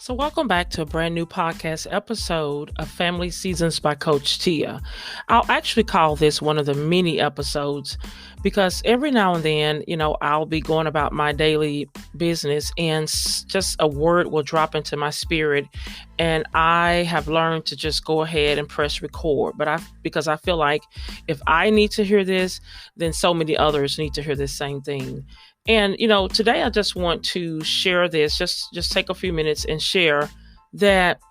So, welcome back to a brand new podcast episode of Family Seasons by Coach Teia. I'll actually call this one of the mini episodes because every now and then, I'll be going about my daily business and just a word will drop into my spirit. And I have learned to just go ahead and press record. Because I feel like if I need to hear this, then so many others need to hear the same thing. And today I just want to share this. Just take a few minutes and share that.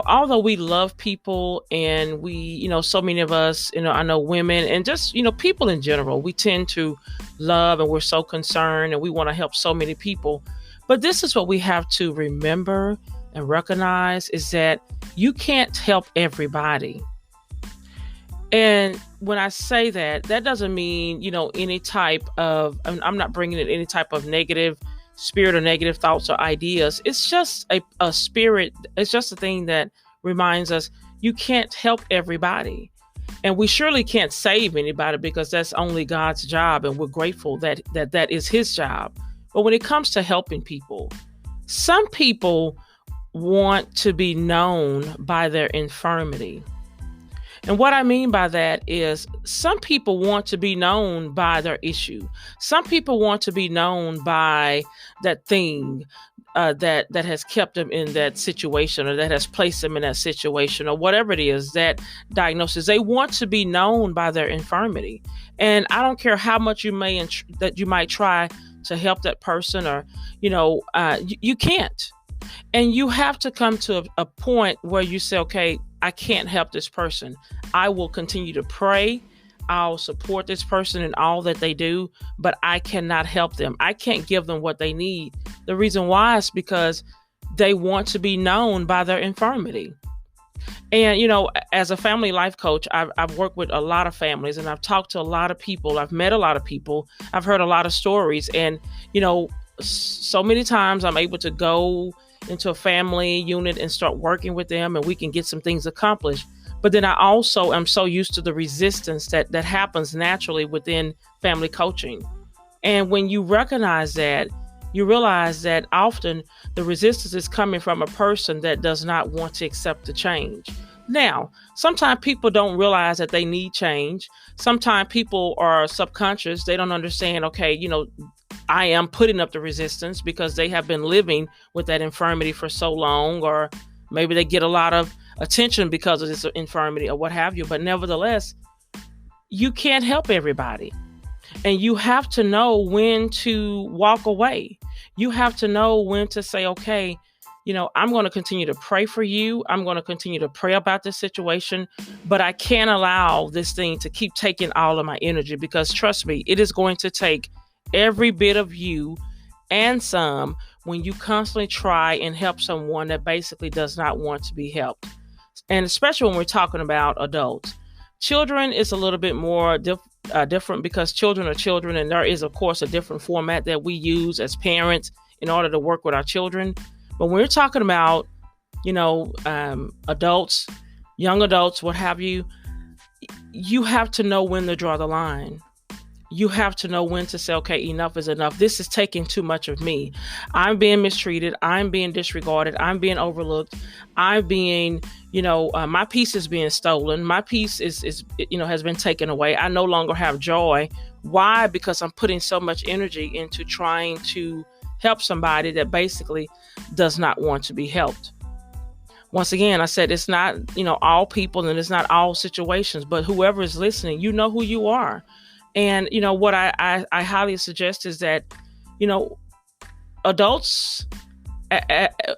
Although we love people, and we, so many of us, I know women and just people in general, we tend to love and we're so concerned and we want to help so many people. But this is what we have to remember and recognize is that you can't help everybody. And when I say that, that doesn't mean, any type of, I'm not bringing in any type of negative spirit or negative thoughts or ideas. It's just a spirit. It's just a thing that reminds us you can't help everybody. And we surely can't save anybody because that's only God's job. And we're grateful that is his job. But when it comes to helping people, some people want to be known by their infirmity. And what I mean by that is some people want to be known by their issue. Some people want to be known by that thing that has kept them in that situation, or that has placed them in that situation, or whatever it is, that diagnosis. They want to be known by their infirmity. And I don't care how much you might try to help that person, or, you can't. And you have to come to a point where you say, okay, I can't help this person. I will continue to pray. I'll support this person in all that they do, but I cannot help them. I can't give them what they need. The reason why is because they want to be known by their infirmity. And, as a family life coach, I've worked with a lot of families, and I've talked to a lot of people. I've met a lot of people. I've heard a lot of stories. And, so many times I'm able to go into a family unit and start working with them, and we can get some things accomplished. But then I also am so used to the resistance that happens naturally within family coaching. And when you recognize that, you realize that often the resistance is coming from a person that does not want to accept the change. Now, sometimes people don't realize that they need change. Sometimes people are subconscious. They don't understand, okay, I am putting up the resistance because they have been living with that infirmity for so long, or maybe they get a lot of attention because of this infirmity or what have you. But nevertheless, you can't help everybody. And you have to know when to walk away. You have to know when to say, okay, I'm going to continue to pray for you. I'm going to continue to pray about this situation, but I can't allow this thing to keep taking all of my energy, because trust me, it is going to take every bit of you and some when you constantly try and help someone that basically does not want to be helped. And especially when we're talking about adults. Children is a little bit more different, because children are children, and there is, of course, a different format that we use as parents in order to work with our children. But when we're talking about, adults, young adults, what have you, you have to know when to draw the line. You have to know when to say, okay, enough is enough. This is taking too much of me. I'm being mistreated. I'm being disregarded. I'm being overlooked. I'm being, my peace is being stolen. My peace is has been taken away. I no longer have joy. Why? Because I'm putting so much energy into trying to help somebody that basically does not want to be helped. Once again, I said it's not, all people, and it's not all situations, but whoever is listening, you know who you are. And, what I highly suggest is that, adults,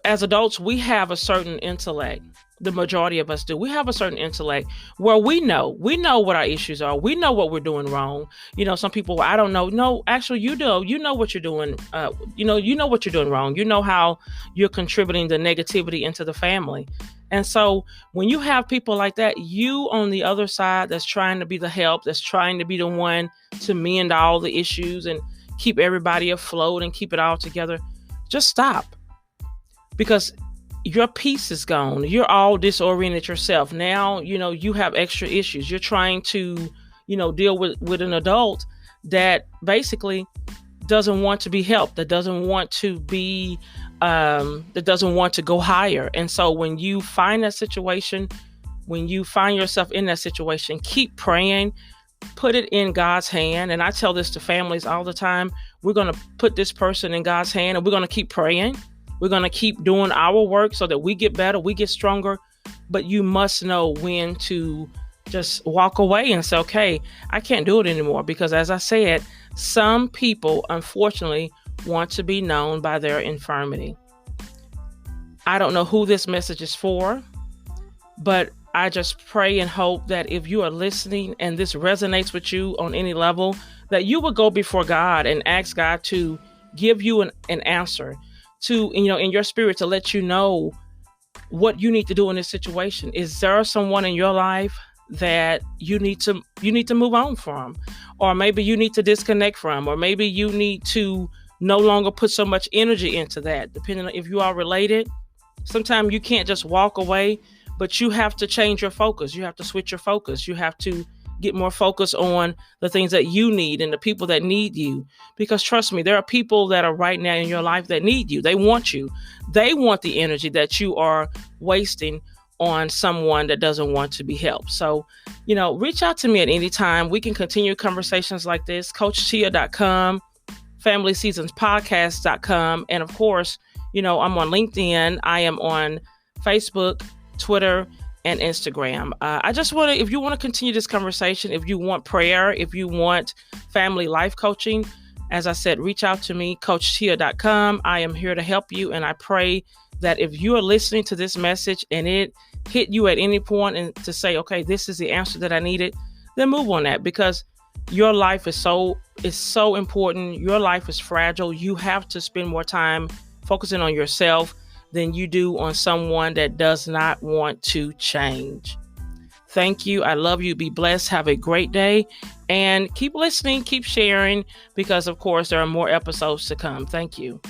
as adults, we have a certain intellect. The majority of us do. We have a certain intellect where we know what our issues are. We know what we're doing wrong. Some people, I don't know. No, actually, you do. You know what you're doing. You know what you're doing wrong. You know how you're contributing the negativity into the family. And so when you have people like that, you on the other side that's trying to be the help, that's trying to be the one to mend all the issues and keep everybody afloat and keep it all together, just stop. Because your peace is gone. You're all disoriented yourself. Now, you have extra issues. You're trying to, deal with an adult that basically doesn't want to be helped, that doesn't want to be, that doesn't want to go higher. And so when you find that situation, when you find yourself in that situation, keep praying, put it in God's hand. And I tell this to families all the time. We're going to put this person in God's hand, and we're going to keep praying. We're going to keep doing our work so that we get better, we get stronger. But you must know when to just walk away and say, okay, I can't do it anymore. Because as I said, some people, unfortunately, want to be known by their infirmity. I don't know who this message is for, but I just pray and hope that if you are listening and this resonates with you on any level, that you will go before God and ask God to give you an answer, to, in your spirit, to let you know what you need to do in this situation. Is there someone in your life that you need to move on from, or maybe you need to disconnect from, or maybe you need to no longer put so much energy into that, depending on if you are related? Sometimes you can't just walk away, but you have to change your focus. You have to switch your focus. You have to get more focus on the things that you need and the people that need you. Because trust me, there are people that are right now in your life that need you. They want you. They want the energy that you are wasting on someone that doesn't want to be helped. So, reach out to me at any time. We can continue conversations like this. CoachTeia.com, FamilySeasonsPodcast.com. And of course, I'm on LinkedIn. I am on Facebook, Twitter, and Instagram. I just want to, if you want to continue this conversation, if you want prayer, if you want family life coaching, as I said, reach out to me, CoachTeia.com. I am here to help you. And I pray that if you are listening to this message and it hit you at any point and to say, okay, this is the answer that I needed, then move on that, because your life is so important. Your life is fragile. You have to spend more time focusing on yourself than you do on someone that does not want to change. Thank you. I love you. Be blessed. Have a great day. And keep listening, keep sharing, because of course there are more episodes to come. Thank you.